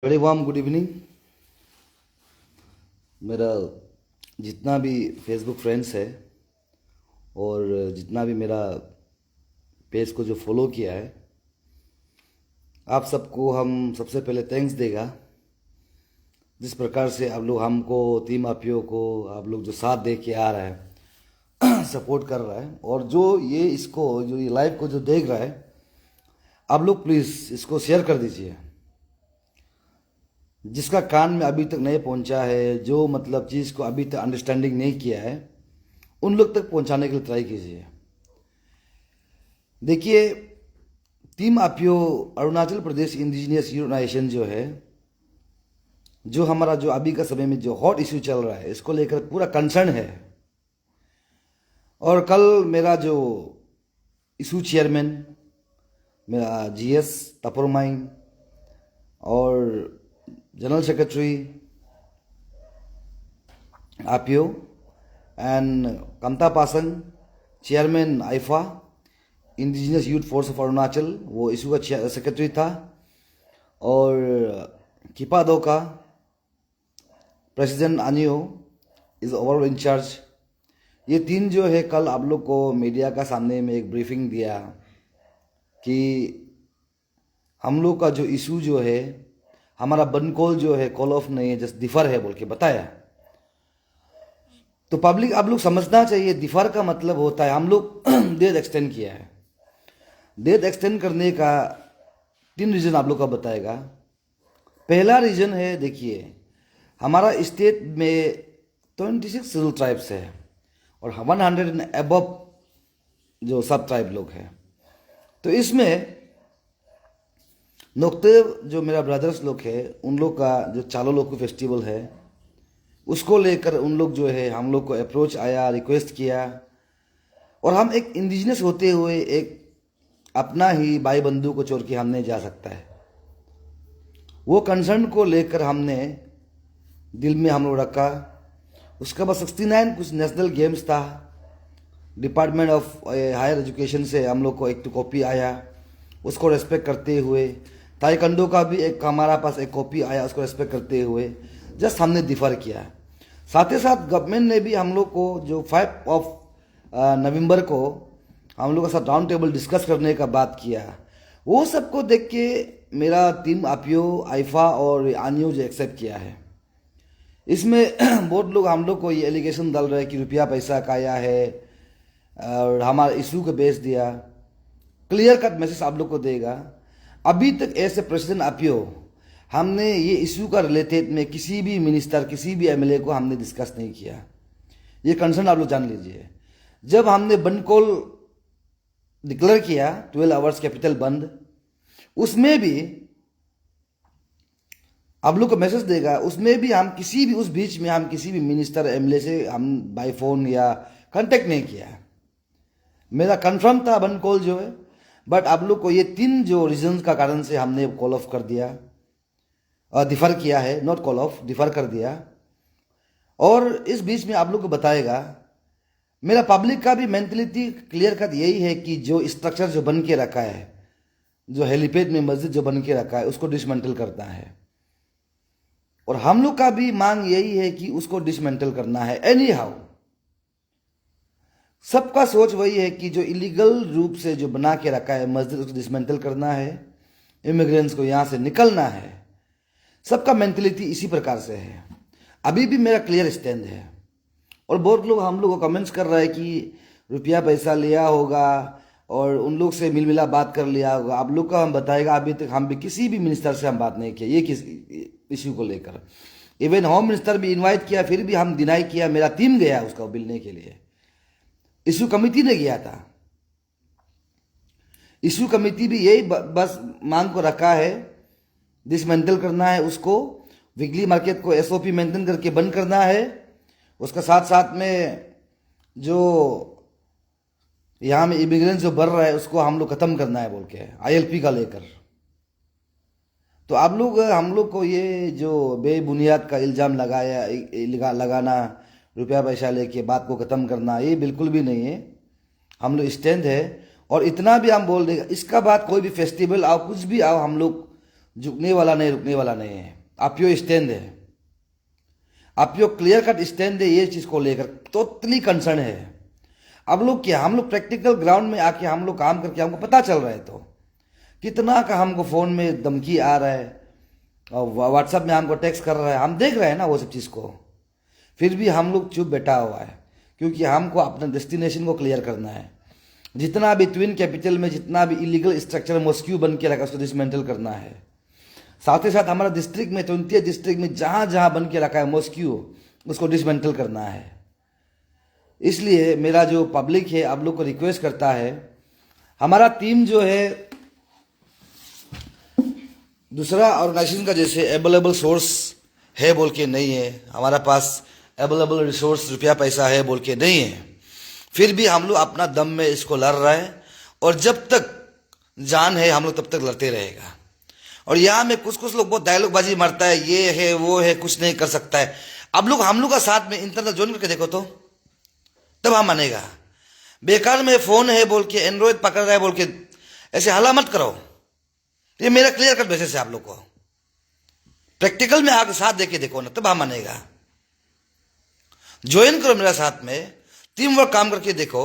Very warm good evening. मेरा जितना भी फेसबुक फ्रेंड्स है और जितना भी मेरा पेज को जो फॉलो किया है, आप सबको हम सबसे पहले थैंक्स देगा। जिस प्रकार से आप लोग हमको टीम आपियों को आप लोग जो साथ दे के आ रहा है सपोर्ट कर रहा है, और जो ये लाइव को जो देख रहा है, आप लोग प्लीज़ इसको शेयर कर दीजिए। जिसका कान में अभी तक नहीं पहुंचा है, जो मतलब चीज़ को अभी तक अंडरस्टैंडिंग नहीं किया है, उन लोग तक पहुंचाने के लिए ट्राई कीजिए। देखिए, टीम आपियो अरुणाचल प्रदेश इंडिजिनियस यूनाइजेशन जो है, जो हमारा जो अभी का समय में जो हॉट इश्यू चल रहा है, इसको लेकर पूरा कंसर्न है। और कल मेरा जो इशू चेयरमैन मेरा जीएस तपरमाइन और जनरल सेक्रेटरी आपियो एंड कमता पासंग चेयरमैन आइफा indigenous youth force of Arunachal, वो इशू का सेक्रेटरी था, और किपादो का प्रेसिडेंट आनियो इज ओवरऑल इंचार्ज। ये तीन जो है, कल आप लोग को मीडिया का सामने में एक ब्रीफिंग दिया कि हम लोग का जो इशू जो है, हमारा बन कॉल जो है कॉल ऑफ नहीं है, जस्ट डिफर है बोल के बताया। तो पब्लिक आप लोग समझना चाहिए, डिफर का मतलब होता है हम लोग डेट एक्सटेंड किया है। डेट एक्सटेंड करने का 3 रीजन आप लोग का बताएगा। पहला रीजन है, देखिए हमारा स्टेट में 26 शेड्यूल ट्राइब्स है और 100 अबव जो सब ट्राइब लोग हैं। तो इसमें नोकते जो मेरा ब्रदर्स लोग है, उन लोग का जो चालो लोग को फेस्टिवल है, उसको लेकर उन लोग जो है हम लोग को अप्रोच आया, रिक्वेस्ट किया, और हम एक इंडिजिनस होते हुए एक अपना ही भाई बंधु को छोड़ के हम नहीं जा सकता है। वो कंसर्न को लेकर हमने दिल में हम लोग रखा। उसके बाद 69 कुछ नेशनल गेम्स था, डिपार्टमेंट ऑफ हायर एजुकेशन से हम लोग को एक तो कॉपी आया, उसको रेस्पेक्ट करते हुए ताइक्वांडो का भी एक हमारा पास एक कॉपी आया, उसको रेस्पेक्ट करते हुए जस्ट हमने डिफर किया। साथ ही साथ गवर्नमेंट ने भी हम लोग को जो 5 नवंबर को हम लोग के साथ राउंड टेबल डिस्कस करने का बात किया। वो सबको देख के मेरा टीम आपियो आइफा और आनियो जो एक्सेप्ट किया है। इसमें बहुत लोग हम लोग को ये एलिगेशन डाल रहे हैं कि रुपया पैसा खाया है और हमारा इशू को बेच दिया। क्लियर कट मैसेज आप लोग को देगा, अभी तक ऐसे प्रेसिडेंट आपियो हमने ये इशू का रिलेटेड में किसी भी मिनिस्टर किसी भी एमएलए को हमने डिस्कस नहीं किया। ये कंसर्न आप लोग जान लीजिए। जब हमने बंद कॉल डिक्लेयर किया 12 आवर्स कैपिटल बंद, उसमें भी आप लोग को मैसेज देगा, उसमें भी हम किसी भी उस बीच में हम किसी भी मिनिस्टर एमएलए से हम बाय फोन या कांटेक्ट नहीं किया। मेरा कंफर्म था बंद कॉल जो है, बट आप लोग को ये 3 जो रीजंस का कारण से हमने कॉल ऑफ कर दिया, डिफर किया है, नॉट कॉल ऑफ, डिफर कर दिया। और इस बीच में आप लोग को बताएगा, मेरा पब्लिक का भी मेंटलिटी क्लियर कट यही है कि जो स्ट्रक्चर जो बन के रखा है, जो हेलीपैड में मस्जिद जो बन के रखा है, उसको डिसमेंटल करना है। और हम लोग का भी मांग यही है कि उसको डिसमेंटल करना है एनी हाउ। सबका सोच वही है कि जो इलीगल रूप से जो बना के रखा है मस्जिद, उसको डिसमेंटल करना है, इमिग्रेंट्स को यहाँ से निकलना है। सबका मेंटलिटी इसी प्रकार से है। अभी भी मेरा क्लियर स्टैंड है। और बहुत लोग हम लोग को कमेंट्स कर रहे हैं कि रुपया पैसा लिया होगा और उन लोग से मिल मिला बात कर लिया होगा। आप लोग का हम बताएगा, अभी तक हम भी किसी भी मिनिस्टर से हम बात नहीं किया ये किस इश्यू को लेकर। इवन होम मिनिस्टर भी इनवाइट किया, फिर भी हम डिनाई किया। मेरा टीम गया उसका मिलने के लिए, इशू कमेटी ने गया था। इशू कमेटी भी यही बस मांग को रखा है, डिसमेंटल करना है उसको, वीकली मार्केट को एसओपी मेंटेन करके बंद करना है। उसका साथ साथ में जो यहाँ में इमिग्रेंट्स जो बढ़ रहा है उसको हम लोग खत्म करना है बोल के आईएलपी का लेकर। तो आप लोग हम लोग को ये जो बेबुनियाद का इल्ज़ाम लगाना, रुपया पैसा लेके बात को ख़त्म करना, ये बिल्कुल भी नहीं है। हम लोग स्टैंड है। और इतना भी हम बोल देगा, इसका बाद कोई भी फेस्टिवल आओ, कुछ भी आओ, हम लोग झुकने वाला नहीं, रुकने वाला नहीं है। आपियो स्टैंड है, आपियो क्लियर कट स्टैंड है ये चीज़ को लेकर, टोटली कंसर्न है। अब लोग क्या, हम लोग प्रैक्टिकल ग्राउंड में आके हम लोग काम करके हमको पता चल रहा है, तो कितना का हमको फ़ोन में धमकी आ रहा है और व्हाट्सएप में हमको टेक्स्ट कर रहा है, हम देख रहे हैं ना वो सब चीज़ को। फिर भी हम लोग चुप बैठा हुआ है, क्योंकि हमको अपना डेस्टिनेशन को क्लियर करना है। जितना भी ट्विन कैपिटल में जितना भी इलीगल स्ट्रक्चर मॉस्क्यू बन के रखा उसको डिसमेंटल करना है। साथ ही साथ हमारा डिस्ट्रिक्ट में 20 डिस्ट्रिक्ट में जहाँ जहाँ बन के रखा है मॉस्क्यू, उसको डिसमेंटल करना है। इसलिए मेरा जो पब्लिक है आप लोग को रिक्वेस्ट करता है, हमारा टीम जो है दूसरा ऑर्गेनाइजेशन का जैसे अवेलेबल सोर्स है बोल के नहीं है, हमारा पास अवेलेबल रिसोर्स रुपया पैसा है बोल के नहीं है, फिर भी हम लोग अपना दम में इसको लड़ रहे हैं। और जब तक जान है हम लोग तब तक लड़ते रहेगा। और यहाँ में कुछ लोग बहुत डायलॉगबाजी मारता है, ये है वो है, कुछ नहीं कर सकता है। अब लोग हम लोग का साथ में इंटरनेट ज्वाइन करके देखो तो तब हम मानेगा। बेकार में फ़ोन है बोल के, एंड्रॉयड पकड़ रहा है बोल के ऐसे हल्ला मत करो। ये मेरा क्लियर कट मैसेज है आप लोग को, प्रैक्टिकल में आके साथ देके देखो ना, तब हम मानेगा। ज्वाइन करो मेरा साथ में, टीम वर्क काम करके देखो।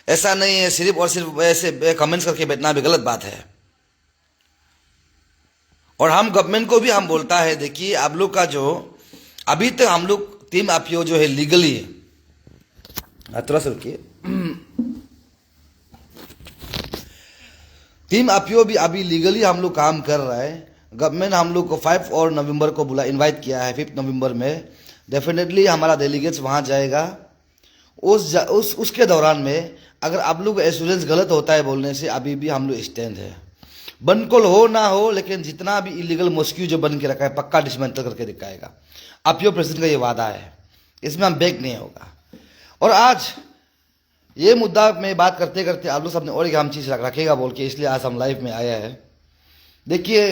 ऐसा नहीं है सिर्फ और सिर्फ ऐसे कमेंट्स करके बैठना भी गलत बात है। और हम गवर्नमेंट को भी हम बोलता है, देखिए आप लोग का जो अभी तक हम लोग टीम आपियो जो है लीगली, थोड़ा सा रुकिए, टीम आपियो भी अभी लीगली हम लोग काम कर रहा है। गवर्नमेंट हम लोग को 5 और नवंबर को इनवाइट किया है। 5 नवंबर में डेफिनेटली हमारा डेलीगेट्स वहाँ जाएगा। उसके दौरान में अगर आप लोग एश्योरेंस गलत होता है बोलने से, अभी भी हम लोग स्टैंड है। बनकोल हो ना हो, लेकिन जितना भी इलीगल मॉस्क्यू जो बन के रखा है पक्का डिसमेंटल करके दिखाएगा। आपियो प्रेसिडेंट का ये वादा है, इसमें हम बैक नहीं होगा। और आज ये मुद्दा में बात करते करते आप लोग सबने और एक हम चीज़ रखेगा बोल के, इसलिए आज हम लाइव में आया है। देखिए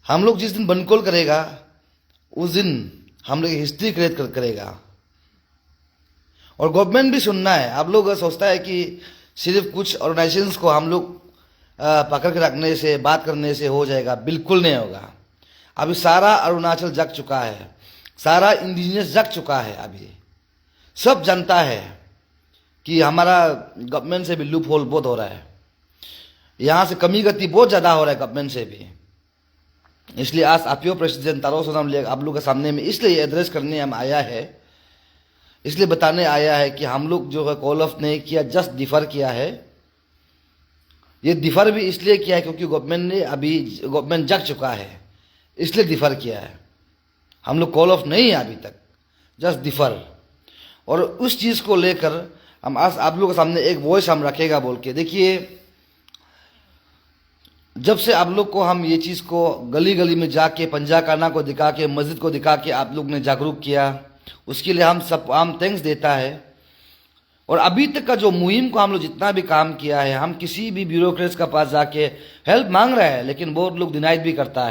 हम लोग जिस दिन बनकोल करेगा उस दिन हम लोग हिस्ट्री क्रिएट करेगा। और गवर्नमेंट भी सुनना है। आप लोग सोचता है कि सिर्फ कुछ ऑर्गेनाइजेशंस को हम लोग पकड़ के रखने से, बात करने से हो जाएगा, बिल्कुल नहीं होगा। अभी सारा अरुणाचल जग चुका है, सारा इंडिजिनस जग चुका है। अभी सब जानता है कि हमारा गवर्नमेंट से भी लूप होल बहुत हो रहा है, यहाँ से कमी गति बहुत ज़्यादा हो रहा है गवर्नमेंट से भी। इसलिए आज आपियो प्रेसिडेंट तारो सोनाम ले आप लोग के सामने में इसलिए एड्रेस करने हम आया है, इसलिए बताने आया है कि हम लोग जो है कॉल ऑफ नहीं किया, जस्ट डिफर किया है। ये डिफर भी इसलिए किया है क्योंकि गवर्नमेंट जग चुका है, इसलिए डिफर किया है। हम लोग कॉल ऑफ नहीं है अभी तक, जस्ट डिफर। और उस चीज़ को लेकर हम आज आप लोगों के सामने एक वॉइस हम रखेगा बोल के। देखिए जब से आप लोग को हम ये चीज़ को गली गली में जाके पंजा काना को दिखा के, मस्जिद को दिखा के आप लोग ने जागरूक किया, उसके लिए हम थैंक्स देता है। और अभी तक का जो मुहिम को हम लोग जितना भी काम किया है, हम किसी भी ब्यूरोक्रेट्स का पास जाके हेल्प मांग रहे हैं, लेकिन बहुत लोग डिनाइड भी करता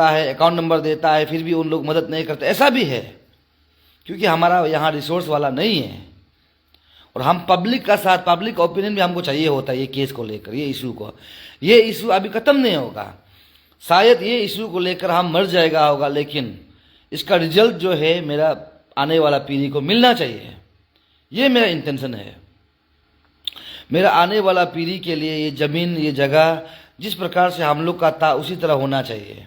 है, अकाउंट नंबर देता है, फिर भी उन लोग मदद नहीं करते। ऐसा भी है क्योंकि हमारा यहाँ रिसोर्स वाला नहीं है। और हम पब्लिक का साथ, पब्लिक ओपिनियन भी हमको चाहिए होता है ये केस को लेकर, ये इशू अभी ख़त्म नहीं होगा। शायद ये इशू को लेकर हम मर जाएगा होगा, लेकिन इसका रिजल्ट जो है मेरा आने वाला पीढ़ी को मिलना चाहिए। ये मेरा इंटेंशन है। मेरा आने वाला पीढ़ी के लिए ये ज़मीन, ये जगह जिस प्रकार से हम लोग का था उसी तरह होना चाहिए।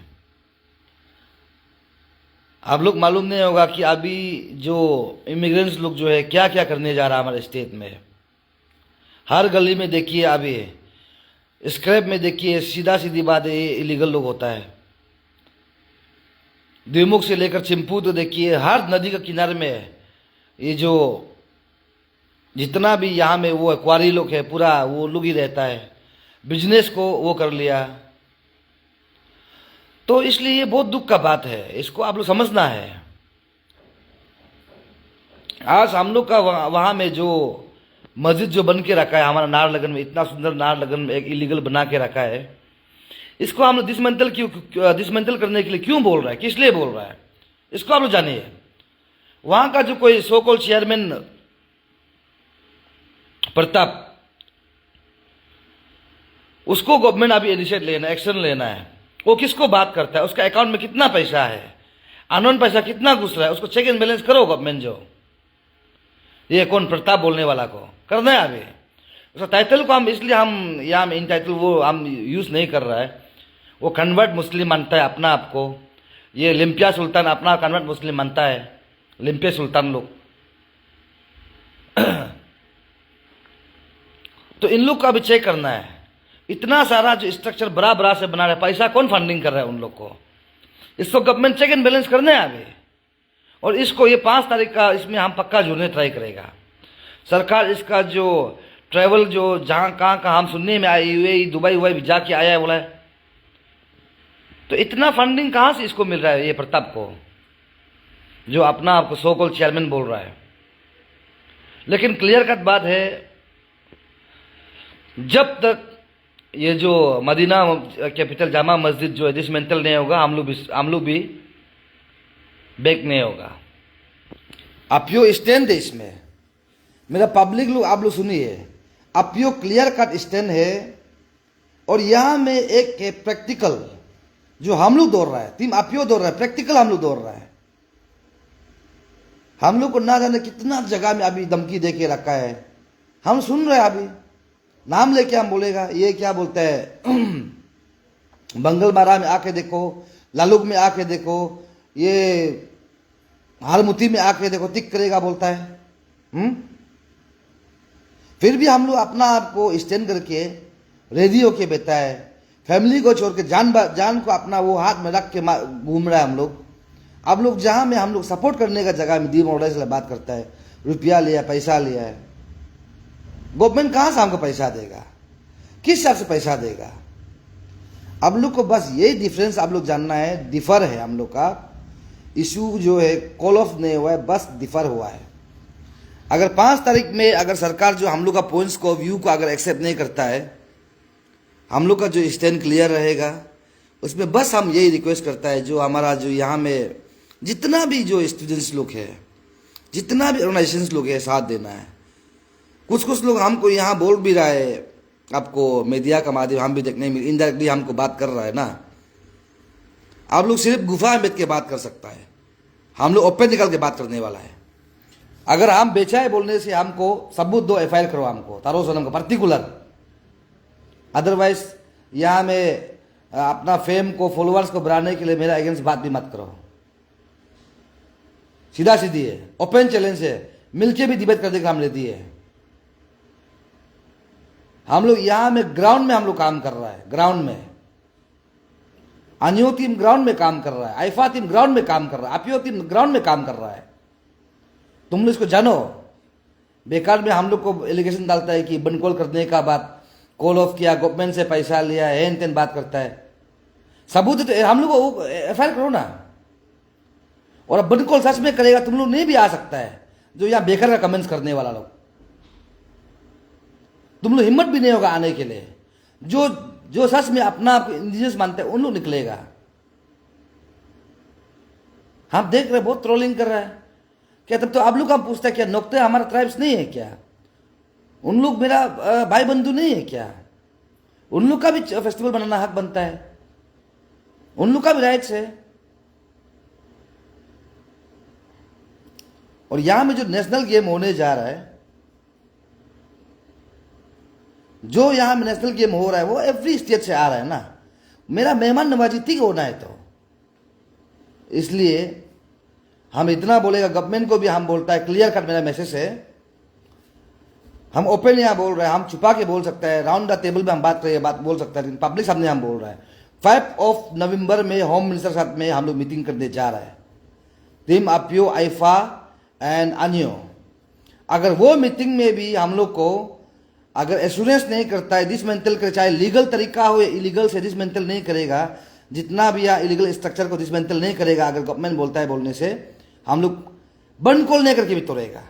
आप लोग मालूम नहीं होगा कि अभी जो इमिग्रेंट्स लोग जो है क्या क्या करने जा रहा है हमारे स्टेट में। हर गली में देखिए, अभी स्क्रैप में देखिए, सीधा सीधी बात है, ये इलीगल लोग होता है। द्विमुख से लेकर चिंपू तो देखिए, हर नदी का किनारे में है। ये जो जितना भी यहाँ में वो क्वारी लोग है, पूरा वो लोग ही रहता है, बिजनेस को वो कर लिया। तो इसलिए ये बहुत दुख का बात है, इसको आप लोग समझना है। आज हम लोग का वहाँ में जो मस्जिद जो बन के रखा है हमारा नाहरलगुन में, इतना सुंदर नाहरलगुन में एक इलीगल बना के रखा है, इसको हम लोग डिसमेंटल करने के लिए क्यों बोल रहा है, किस लिए बोल रहा है, इसको आप लोग जानिए। वहाँ का जो कोई सो कॉल्ड चेयरमैन प्रताप, उसको गवर्नमेंट अभी इनिशिएट लेना, एक्शन लेना है। वो किसको बात करता है, उसका अकाउंट में कितना पैसा है, अनोन पैसा कितना घुस रहा है, उसको चेक एंड बैलेंस करो गवर्नमेंट। जो ये कौन प्रताप बोलने वाला को करना है अभी। उसका टाइटल को हम इसलिए हम यहाँ में इन टाइटल वो हम यूज नहीं कर रहा है। वो कन्वर्ट मुस्लिम मानता है अपना आपको। ये लिम्पिया सुल्तान अपना कन्वर्ट मुस्लिम मानता है, लिम्पिया सुल्तान लोग। तो इन लोग को अभी चेक करना है। इतना सारा जो स्ट्रक्चर बड़ा बड़ा से बना रहा है, पैसा कौन फंडिंग कर रहा है उन लोग को, इसको गवर्नमेंट चेक एंड बैलेंस करना है अभी। और इसको ये 5 तारीख का इसमें हम पक्का जुड़ने ट्राई करेगा। सरकार इसका जो ट्रैवल जो जहाँ कहाँ हम सुनने में आए, यूएई दुबई वुबई जाके आया है बोला है, तो इतना फंडिंग कहाँ से इसको मिल रहा है ये प्रताप को, जो अपना आपको सो कॉल्ड चेयरमैन बोल रहा है। लेकिन क्लियर कट बात है, जब तक ये जो मदीना कैपिटल जामा मस्जिद जो है डिसमेंटल नहीं होगा, हम लोग भी बैक नहीं होगा। अपयो स्टैंड है इसमें, मेरा पब्लिक लोग आप लोग सुनिए, अपयो क्लियर कट स्टैंड है। और यहां में एक प्रैक्टिकल जो हम लोग दौड़ रहा है, टीम अपयो दौड़ रहा है, प्रैक्टिकल हम लोग दौड़ रहा है। हम लोग को ना जाने कितना जगह में अभी धमकी दे के रखा है, हम सुन रहे हैं। अभी नाम लेके हम बोलेगा, ये क्या बोलता है बंगलमारा में आके देखो, लालुक में आके देखो, ये हालमुती में आके देखो, टिक करेगा बोलता है। फिर भी हम लोग अपना आप को स्टैंड करके रेडी होके बैठा है। फैमिली को छोड़ के जान को अपना वो हाथ में रख के घूम रहा है हम लोग। अब लोग जहां में हम लोग सपोर्ट करने का जगह में डीमोरलाइज बात करता है, रुपया लिया, पैसा लिया है। गवर्नमेंट कहां से हमको पैसा देगा, किस हिसाब से पैसा देगा। अब लोग को बस यही डिफरेंस आप लोग जानना है, डिफर है हम लोग का इशू जो है, कॉल ऑफ नहीं हुआ है, बस डिफर हुआ है। अगर 5 तारीख में अगर सरकार जो हम लोग का पॉइंट्स को, व्यू को अगर एक्सेप्ट नहीं करता है, हम लोग का जो स्टैंड क्लियर रहेगा, उसमें बस हम यही रिक्वेस्ट करता है, जो हमारा जो यहाँ में जितना भी जो स्टूडेंट्स लोग है, जितना भी ऑर्गेनाइजेशंस लोग है, साथ देना है। कुछ लोग हमको यहाँ बोल भी रहा है, आपको मीडिया का माध्यम हम भी देखने में इनडायरेक्टली हमको बात कर रहा है ना। आप लोग सिर्फ गुफा में बैठ के बात कर सकता है, हम लोग ओपन निकल के बात करने वाला है। अगर हम बेचा है बोलने से हमको सबूत दो, FIR करो हमको, तारो सोनम का पर्टिकुलर। अदरवाइज यहाँ में अपना फेम को, फॉलोअर्स को बढ़ाने के लिए मेरा अगेंस्ट बात भी मत करो। सीधा सीधी है, ओपन चैलेंज है, मिलके भी डिबेट करने का हम लेती है। हम लोग यहाँ में ग्राउंड में हम लोग काम कर रहा है, ग्राउंड में अनियो टीम ग्राउंड में काम कर रहा है, आइफा टीम ग्राउंड में काम कर रहा है, अपीओ टीम ग्राउंड में काम कर रहा है। तुम लोग इसको जानो। बेकार में हम लोग को एलिगेशन डालता है कि बनकॉल करने का बात, कॉल ऑफ किया, गवर्नमेंट से पैसा लिया, हेन तेन बात करता है। सबूत तो हम लोग को FIR करो ना। और अब बनकॉल सच में करेगा, तुम लोग नहीं भी आ सकता है, जो यहाँ बेकार का कमेंट्स करने वाला लोग, तुम लोग हिम्मत भी नहीं होगा आने के लिए। जो सच में अपना आप इंडिजिनस मानते हैं उन लोग निकलेगा। हम देख रहे बहुत ट्रोलिंग कर रहा है क्या, तब तो आप लोग हम पूछता है क्या नोकते हमारा ट्राइब्स नहीं है क्या, उन लोग मेरा भाई बंधु नहीं है क्या, उन लोग का भी फेस्टिवल बनाना हक बनता है, उन लोग का भी राइट्स है। और यहां में जो नेशनल गेम होने जा रहा है, जो यहां में नेशनल गेम हो रहा है, वो एवरी स्टेट से आ रहा है ना। मेरा मेहमान नवाजी ठीक होना है, तो इसलिए हम इतना बोलेगा। गवर्नमेंट को भी हम बोलता है, क्लियर कट मेरा मैसेज है। हम ओपन यहाँ बोल रहे हैं, हम छुपा के बोल सकते हैं, राउंड द टेबल में हम बात करें, बात बोल सकते हैं, पब्लिक सामने हम बोल रहे हैं। 5 नवंबर में होम मिनिस्टर साथ में हम लोग मीटिंग करने जा रहे हैं, टीम अपीओ, आइफा एंड अनियो। अगर वो मीटिंग में भी हम लोग को अगर एश्योरेंस नहीं करता है, डिसमेंटल कर, चाहे लीगल तरीका हो, इलीगल से डिसमेंटल नहीं करेगा, जितना भी यहाँ इलीगल स्ट्रक्चर को डिसमेंटल नहीं करेगा, अगर गवर्नमेंट बोलता है बोलने से, हम लोग बंद कॉल नहीं करके भी तोड़ेगा।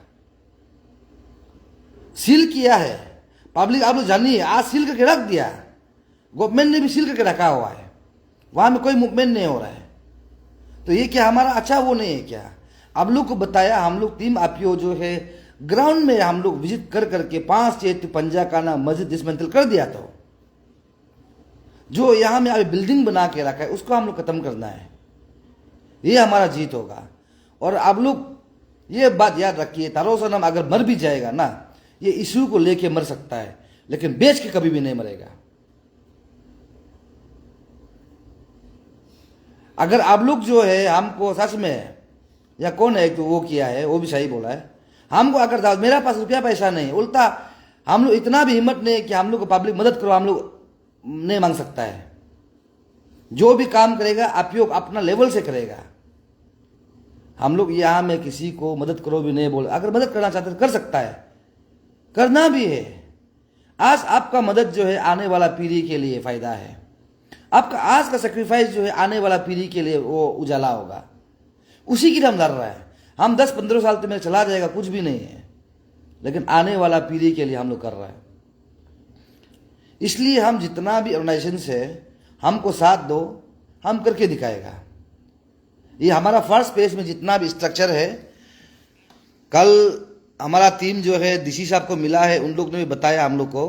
सील किया है पब्लिक, आप लोग जानिए, आज सील करके रख दिया, गवर्नमेंट ने भी सील करके रखा हुआ है, वहां में कोई मूवमेंट नहीं हो रहा है। तो ये क्या हमारा अच्छा वो नहीं है क्या? आप लोग को बताया, हम लोग टीम अपीओ जो है ग्राउंड में हम लोग विजिट कर करके 5 पंजा का ना मस्जिद डिसमेंटल कर दिया। तो जो यहाँ में अभी बिल्डिंग बना के रखा है उसको हम लोग खत्म करना है। ये हमारा जीत होगा। और आप लोग ये बात याद रखिए, तारो सनम अगर मर भी जाएगा ना, ये इशू को लेके मर सकता है, लेकिन बेच के कभी भी नहीं मरेगा। अगर आप लोग जो है हमको सच में, या कौन है तो वो किया है, वो भी सही बोला है, हमको अगर मेरा पास रुपया पैसा नहीं, उल्टा हम लोग इतना भी हिम्मत नहीं कि हम लोग को पब्लिक मदद करो, हम लोग नहीं मांग सकता है। जो भी काम करेगा आप लोग अपना लेवल से करेगा। हम लोग यहाँ में किसी को मदद करो भी नहीं बोल, अगर मदद करना चाहते तो कर सकता है, करना भी है। आज आपका मदद जो है आने वाला पीढ़ी के लिए फायदा है, आपका आज का सेक्रीफाइस जो है आने वाला पीढ़ी के लिए वो उजाला होगा, उसी के लिए हम लड़ रहा है। हम 10-15 साल तो मेरे चला जाएगा कुछ भी नहीं है, लेकिन आने वाला पीढ़ी के लिए हम लोग कर रहे हैं। इसलिए हम जितना भी ऑर्गेनाइजेशन है हमको साथ दो, हम करके दिखाएगा। ये हमारा फर्स्ट पेज में जितना भी स्ट्रक्चर है, कल हमारा टीम जो है डीसी साहब को मिला है, उन लोग ने भी बताया हम लोग को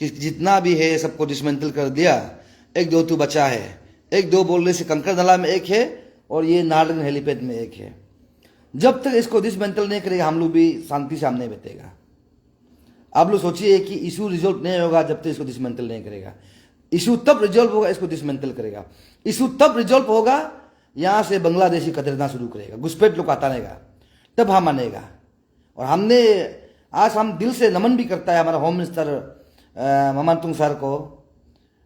कि जितना भी है सबको डिसमेंटल कर दिया, 1-2 तो बचा है। 1-2 बोलने से कंकर नाला में एक है और ये नारगन हेलीपैड में एक है। जब तक इसको डिसमेंटल नहीं करेगा हम लोग भी शांति से सामने बैठेगा। आप लोग सोचिए कि इशू रिजॉल्व नहीं होगा जब तक इसको डिसमेंटल नहीं करेगा। इशू तब रिजॉल्व होगा इसको डिसमेंटल करेगा। इशू तब रिजॉल्व होगा यहाँ से बांग्लादेशी कतरना शुरू करेगा, घुसपैठ लोग आता रहेगा, तब हम मानेगा। और हमने आज हम दिल से नमन भी करता है हमारा होम मिनिस्टर मामांतुंग सर को।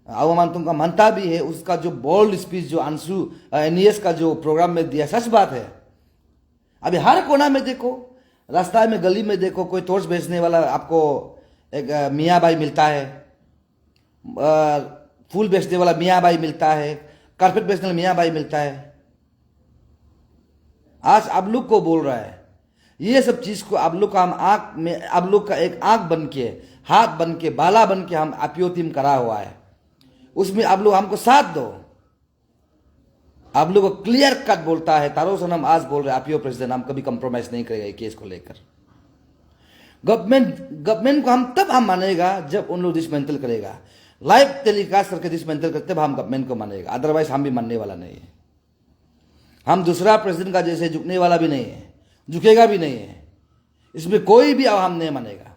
मामांतुंग का मानता भी है, उसका जो बोल्ड स्पीच जो अंशु NES का जो प्रोग्राम में दिया, सच बात है। अभी हर कोना में देखो, रास्ता में गली में देखो, कोई टॉर्च बेचने वाला आपको एक मियाँ भाई मिलता है, फूल बेचने वाला मियाँ भाई मिलता है, कारपेट बेचने वाला मियाँ भाई मिलता है। आज आप लोग को बोल रहा है, ये सब चीज को आप लोग का हम आंख में, आप लोग का एक आंख बन के, हाथ बन के, बाला बन के हम आपियो टीम करा हुआ है, उसमें आप लोग हमको साथ दो। आप लोग को क्लियर कट बोलता है, तारो सनम आज बोल रहे आपियो प्रेसिडेंट हम कभी कंप्रोमाइज नहीं करेगा केस को लेकर। गवर्नमेंट को हम तब हम मानेगा जब उन लोग डिसमेंटल करेगा, लाइव टेलीकास्ट करके डिसमेंटल करते तब हम गवर्नमेंट को मानेगा, अदरवाइज हम भी मानने वाला नहीं है। हम दूसरा प्रेसिडेंट का जैसे झुकने वाला भी नहीं है, झुकेगा भी नहीं है, इसमें कोई भी हम नहीं मानेगा।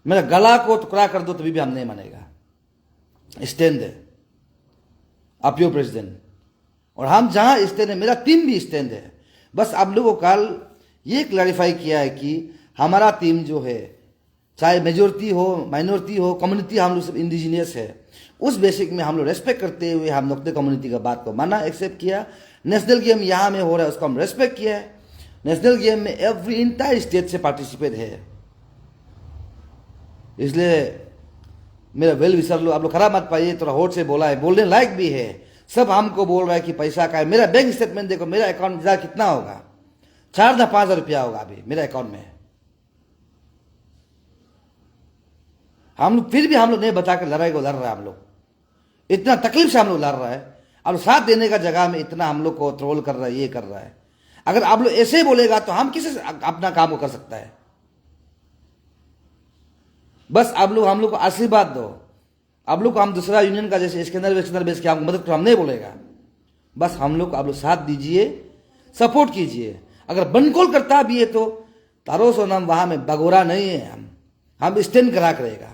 मेरा गला को टुकड़ा कर दो तभी भी हम नहीं मानेगा। स्टैंड है आपियो प्रेसिडेंट, और हम जहां स्टैंड है मेरा टीम भी स्टैंड है। बस आप लोगों को कल ये क्लैरिफाई किया है कि हमारा टीम जो है, चाहे मेजोरिटी हो माइनॉरिटी हो कम्युनिटी, हम लोग सब इंडिजिनियस है, उस बेसिक में हम लोग रेस्पेक्ट करते हुए हम लोग कम्युनिटी का बात को माना, एक्सेप्ट किया। नेशनल गेम यहाँ में हो रहा है उसको हम रेस्पेक्ट किया है। नेशनल गेम में एवरी इंटायर स्टेट से पार्टिसिपेट है, इसलिए मेरा वेल विशर लो, आप लोग खराब मत पाइए। थोड़ा होट से बोला है, बोलने लायक भी है। सब हमको बोल रहा है कि पैसा का है। मेरा बैंक स्टेटमेंट देखो, मेरा अकाउंट कितना होगा, 4 या 5 रुपया होगा अभी मेरे अकाउंट में। हम लोग फिर भी हम लोग नहीं बता कर लड़ाई को लड़ रहे हैं। हम लोग इतना तकलीफ से हम लोग लड़ रहा है, और साथ देने का जगह में इतना हम लोग को ट्रोल कर रहा है, ये कर रहा है। अगर आप लोग ऐसे बोलेगा तो हम किसे अपना काम को कर सकता है। बस आप लोग हम लोग को आशीर्वाद दो। आप लोग को हम दूसरा यूनियन का जैसे स्कैनर बेच के हमको मदद करो, हम नहीं बोलेगा। बस हम लोग को आप लोग साथ दीजिए, सपोर्ट कीजिए। अगर बनकोल करता भी है तो तारो सोनम वहां में बगोरा नहीं है। हम स्टैंड करा करेगा,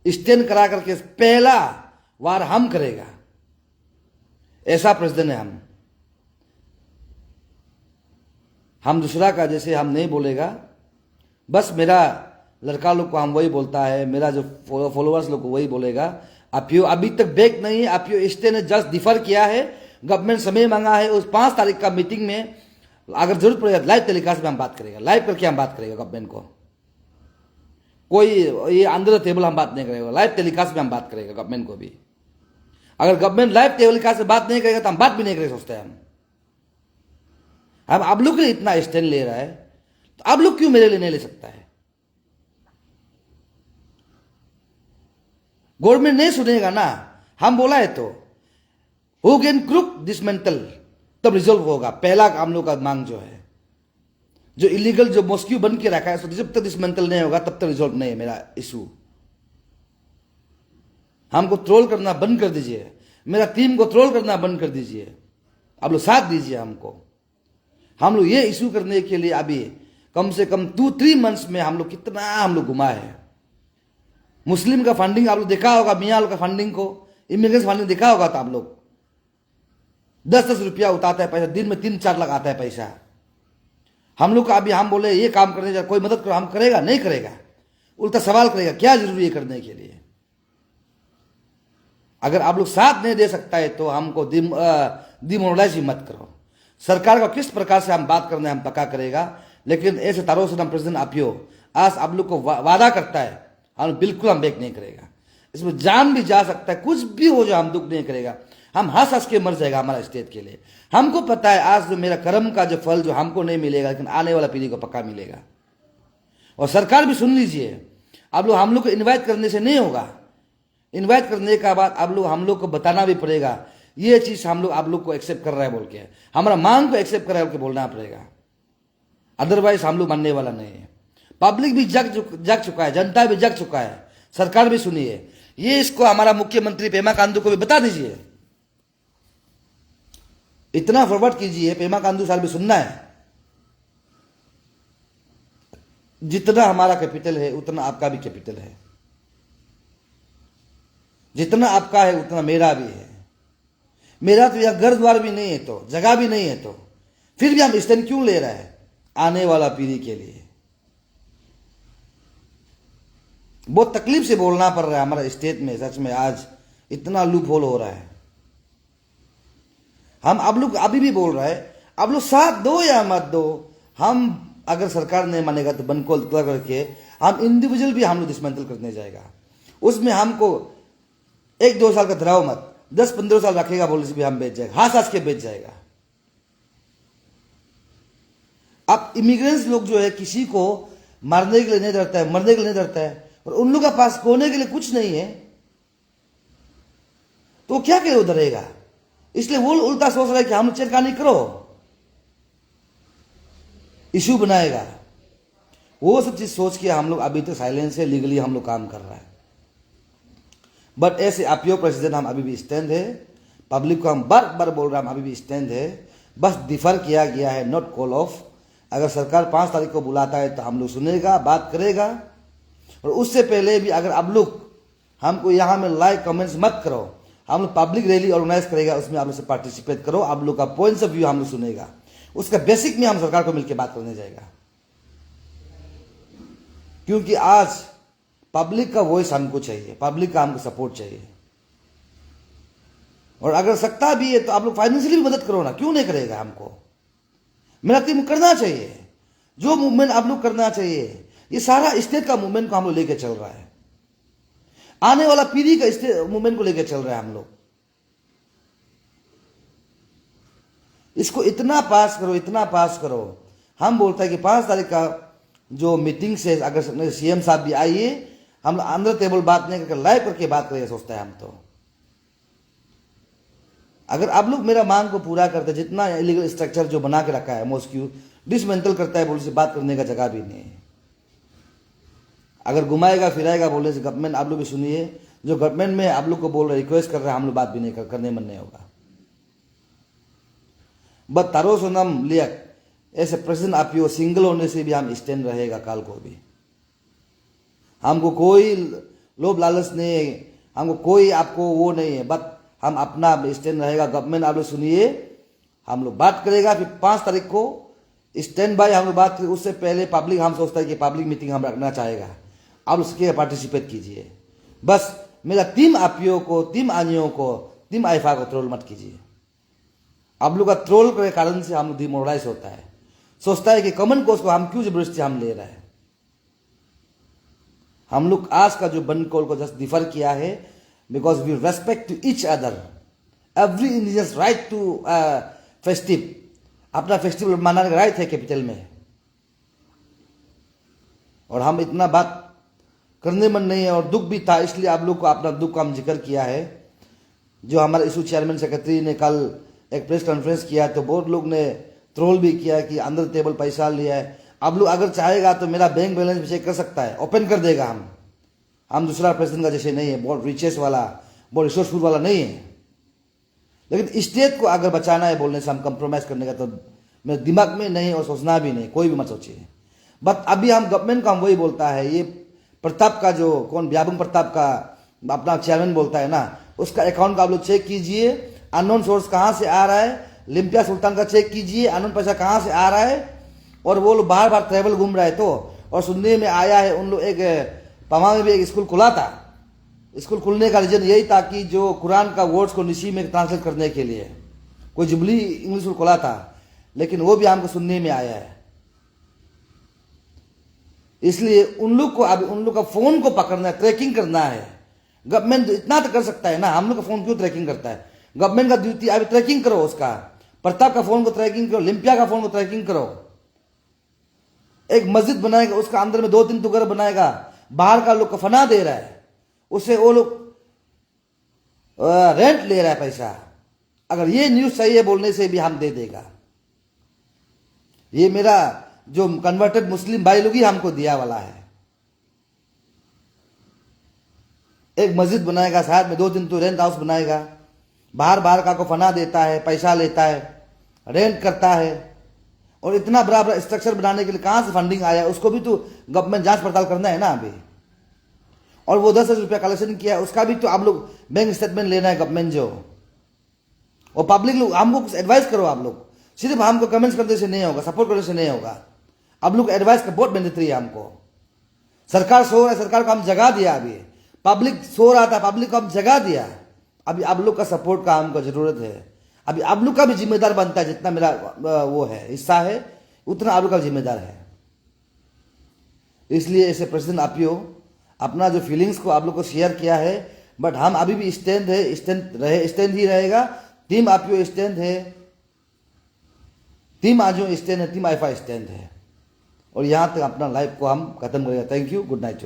स्टैंड करा करके पहला वार हम करेगा, ऐसा प्रेसिडेंट है हम दूसरा का जैसे हम नहीं बोलेगा। बस मेरा लड़का लोग को हम वही बोलता है, मेरा जो फॉलोअर्स लोग को वही बोलेगा। आपियो अभी तक बैक नहीं है, आपियो स्टैंड ने जस्ट डिफर किया है, गवर्नमेंट समय मांगा है। उस 5 तारीख का मीटिंग में अगर जरूरत पड़ेगा लाइव टेलीकास्ट में हम बात करेगा, लाइव करके हम बात करेगा गवर्नमेंट को। कोई ये अंदर टेबल हम बात नहीं करेगा, लाइव टेलीकास्ट में हम बात करेगा गवर्नमेंट को भी। अगर गवर्नमेंट लाइव टेलीकास्ट से बात नहीं करेगा तो हम बात भी नहीं करें सोचते हैं हम आप लोग के लिए इतना स्टैंड ले रहा है, तो आप लोग क्यों मेरे लिए नहीं ले सकता है। गवर्नमेंट नहीं सुनेगा ना, हम बोला है तो हु कैन क्रुक डिसमेंटल तब रिजॉल्व होगा। पहला हम लोग का मांग जो है, जो इलीगल जो मॉस्क्यू बन के रखा है, जब तक डिसमेंटल नहीं होगा तब तक रिजॉल्व नहीं है मेरा इशू। हमको ट्रोल करना बंद कर दीजिए, मेरा टीम को ट्रोल करना बंद कर दीजिए, आप लोग साथ दीजिए हमको। हम लोग ये इशू करने के लिए अभी कम से कम 2-3 मंथ्स में हम लोग कितना हम लोग घुमाए हैं। मुस्लिम का फंडिंग आप लोग देखा होगा, मियाँ का फंडिंग को, इमिग्रेंट फंडिंग देखा होगा, तो आप लोग 10-10 रुपया उठाता है पैसा, दिन में 3-4 लाख आता है पैसा। हम लोग का अभी हम बोले ये काम करने जा, कोई मदद करो, हम करेगा नहीं करेगा, उल्टा सवाल करेगा क्या जरूरी है करने के लिए। अगर आप लोग साथ नहीं दे सकता है तो हमको डिमोरलाइज मत करो। सरकार का किस प्रकार से हम बात करने हम पक्का करेगा, लेकिन ऐसे तारों से हम प्रेसिडेंट आपियो आज आप लोग को वादा करता है, हम बिल्कुल हम बैक नहीं करेगा। इसमें जान भी जा सकता है, कुछ भी हो जाए हम दुख नहीं करेगा। हम हंस हंस के मर जाएगा हमारा स्टेट के लिए। हमको पता है आज जो मेरा कर्म का जो फल जो हमको नहीं मिलेगा, लेकिन आने वाला पीढ़ी को पक्का मिलेगा। और सरकार भी सुन लीजिए, आप लोग हम लोग को इन्वाइट करने से नहीं होगा। इन्वाइट करने का बाद आप लोग हम लोग को बताना भी पड़ेगा ये चीज हम लोग आप लोग को एक्सेप्ट कर रहा है बोल के, हमारा मांग को एक्सेप्ट कर रहा है बोल के बोलना पड़ेगा, अदरवाइज हम लोग मानने वाला नहीं है। पब्लिक भी जग चुका है, जनता भी जग चुका है, सरकार भी सुनिए। ये इसको हमारा मुख्यमंत्री पेमा खांडू को भी बता दीजिए, इतना फॉरवर्ड कीजिए। पेमा खांडू साहब भी सुनना है, जितना हमारा कैपिटल है उतना आपका भी कैपिटल है, जितना आपका है उतना मेरा भी है। मेरा तो यह घर द्वार भी नहीं है, तो जगह भी नहीं है, तो फिर भी हम स्टैंड क्यों ले रहे हैं आने वाला पीढ़ी के लिए। बहुत तकलीफ से बोलना पड़ रहा है हमारा स्टेट में, सच में आज इतना लूप होल हो रहा है। हम आप लोग अभी भी बोल रहे हैं, आप लोग साथ दो या मत दो, हम अगर सरकार नहीं मानेगा तो बनकोल करके हम इंडिविजुअल भी हम लोग डिसमेंटल करने जाएगा। उसमें हमको 1-2 साल का धराव मत, 10-15 साल रखेगा बोले से भी हम बेच जाएगा, हंस हंस के बेच जाएगा। अब इमिग्रेंट्स लोग जो है किसी को मारने के लिए नहीं डरता है, मरने के लिए नहीं डरता है, और उन लोग के पास खोने के लिए कुछ नहीं है, तो क्या करे वो डरेगा। इसलिए वो उल्टा सोच रहा है कि हम चेरकानी करो, इशू बनाएगा। वो सब चीज सोच के हम लोग अभी तो साइलेंस है, लीगली हम लोग काम कर रहा है। बट ऐसे आपियो प्रेसिडेंट हम अभी भी स्टैंड है, पब्लिक को हम बार बार बोल रहे हैं हम अभी भी स्टैंड है, बस डिफर किया गया है, नॉट कॉल ऑफ। अगर सरकार 5 तारीख को बुलाता है तो हम लोग सुनेगा, बात करेगा। और उससे पहले भी अगर आप लोग हमको यहाँ में लाइक कमेंट्स मत करो, हम लोग पब्लिक रैली ऑर्गेनाइज करेगा, उसमें आप लोग से पार्टिसिपेट करो, आप लोग का पॉइंट्स ऑफ व्यू हम लोग सुनेगा, उसका बेसिक में हम सरकार को मिलकर बात करने जाएगा। क्योंकि आज पब्लिक का वॉइस हमको चाहिए, पब्लिक का हमको सपोर्ट चाहिए। और अगर सकता भी है तो आप लोग फाइनेंशियली भी मदद करो ना, क्यों नहीं करेगा। हमको मेरा टीम करना चाहिए, जो मूवमेंट आप लोग करना चाहिए, ये सारा स्टेट का मूवमेंट को हम लोग लेके चल रहा है, आने वाला पीढ़ी का स्टेट मूवमेंट को लेके चल रहा है हम लोग। इसको इतना पास करो, इतना पास करो। हम बोलते हैं कि 5 तारीख का जो मीटिंग से अगर सीएम साहब भी आइए, हम अंदर टेबल बात नहीं करके लाइव करके बात करेंगे, सोचता है हम तो। अगर आप लोग मेरा मांग को पूरा करते, जितना इलीगल स्ट्रक्चर जो बना के रखा है मॉस्क्यू डिसमेंटल करता है, बोले से बात करने का जगह भी नहीं है। अगर घुमाएगा फिराएगा बोलने से गवर्नमेंट, आप लोग भी सुनिए, जो गवर्नमेंट में आप लोग को बोल रहे रिक्वेस्ट कर रहे हैं, हम लोग बात भी नहीं करने मन नहीं होगा। बट तारो सोनम लियक ऐसे प्रेसिडेंट आपियो सिंगल होने से भी हम स्टैंड रहेगा काल को भी। हमको कोई लोभ लालच नहीं है, हमको कोई आपको वो नहीं है, बट हम अपना स्टैंड रहेगा। गवर्नमेंट आप लोग सुनिए, हम लोग बात करेगा, फिर 5 तारीख को स्टैंड बाय हम लोग बात करें। उससे पहले पब्लिक हम सोचता है कि पब्लिक मीटिंग हम रखना चाहेगा, आप उसके पार्टिसिपेट कीजिए। बस मेरा टीम आपियो को, टीम आनियों को, टीम आईफा को ट्रोल मत कीजिए। आप लोग का ट्रोल के कारण से हम डिमोरलाइज होता है, सोचता है कि कॉमन कोर्स को हम क्यों जबरदस्ती हम ले रहे हैं। हम लोग आज का जो बन कॉल को जस्ट डिफर किया है, because we respect to each other, every Indians right to festive, अपना फेस्टिवल मनाने का राइट है कैपिटल में। और हम इतना बात करने मन नहीं है, और दुख भी था, इसलिए आप लोग को अपना दुख का हम जिक्र किया है। जो हमारे इशू चेयरमैन सेक्रेटरी ने कल एक प्रेस कॉन्फ्रेंस किया, तो बहुत लोग ने ट्रोल भी किया कि अंदर टेबल पैसा लिया है। आप लोग अगर चाहेगा तो मेरा बैंक बैलेंस भी चेक कर सकता है, ओपन कर देगा। हम दूसरा प्रेसिडेंट का जैसे नहीं है, बहुत रिचेस वाला बहुत रिसोर्सफुल वाला नहीं है, लेकिन स्टेट को अगर बचाना है बोलने से हम कंप्रोमाइज़ करने का तो मेरे दिमाग में नहीं और सोचना भी नहीं, कोई भी मत सोचिए। बट अभी हम गवर्नमेंट को हम वही बोलता है, ये प्रताप का जो कौन व्याबुंग प्रताप का अपना चेयरमैन बोलता है ना, उसका अकाउंट का आप लोग चेक कीजिए, अननोन सोर्स कहाँ से आ रहा है। लिम्पिया सुल्तान का चेक कीजिए, अननोन पैसा कहाँ से आ रहा है। और वो लोग बार बार ट्रैवल घूम रहे तो, और सुनने में आया है उन लोग एक पमा में भी एक स्कूल खुला था। स्कूल खुलने का रीजन यही था कि जो कुरान का वर्ड्स को निशी में ट्रांसलेट करने के लिए कोई जुबली इंग्लिश स्कूल खुला था, लेकिन वो भी हमको सुनने में आया है। इसलिए उन लोग को अभी उन लोग का फोन को पकड़ना है, ट्रैकिंग करना है। गवर्नमेंट इतना तो कर सकता है ना, हम लोग का फोन क्यों ट्रैकिंग करता है? गवर्नमेंट का ड्यूटी अभी ट्रैकिंग करो, उसका प्रताप का फोन को ट्रैकिंग करो, लिम्पिया का फोन को ट्रैकिंग करो। एक मस्जिद बनाएगा, उसका अंदर में 2-3 टुकड़े बनाएगा, बाहर का लोग को फना दे रहा है, उससे वो लोग रेंट ले रहा है पैसा। अगर ये न्यूज सही है बोलने से भी हम दे देगा। ये मेरा जो कन्वर्टेड मुस्लिम भाई लोग ही हमको दिया वाला है। एक मस्जिद बनाएगा, साथ में 2-3 तो रेंट हाउस बनाएगा, बाहर बाहर का को फना देता है, पैसा लेता है, रेंट करता है। और इतना बड़ा बड़ा स्ट्रक्चर बनाने के लिए कहाँ से फंडिंग आया, उसको भी तो गवर्नमेंट जांच पड़ताल करना है ना अभी। और वो 10,000 रुपया कलेक्शन किया, उसका भी तो आप लोग बैंक स्टेटमेंट लेना है गवर्नमेंट जो। और पब्लिक लोग हमको कुछ एडवाइस करो, आप लोग सिर्फ हमको कमेंट्स करने से नहीं होगा, सपोर्ट करने से नहीं होगा। आप लोग एडवाइस का बहुत मैंडेटरी है हमको। सरकार सो रहा है, सरकार को हम जगा दिया, अभी पब्लिक सो रहा था, पब्लिक को हम जगा दिया। अभी आप लोग का सपोर्ट का हमको जरूरत है। अभी आप लोग का भी जिम्मेदार बनता है, जितना मेरा वो है हिस्सा है उतना आप लोग का जिम्मेदार है। इसलिए ऐसे प्रेसिडेंट आपियो अपना जो फीलिंग्स को आप लोग को शेयर किया है, बट हम अभी भी स्टैंड है, स्टैंड ही रहेगा। टीम आपियो स्टैंड है, टीम आजो स्टैंड है, टीम आईफा स्टैंड है। और यहाँ तक अपना लाइफ को हम खत्म करेंगे। Thank you, good night.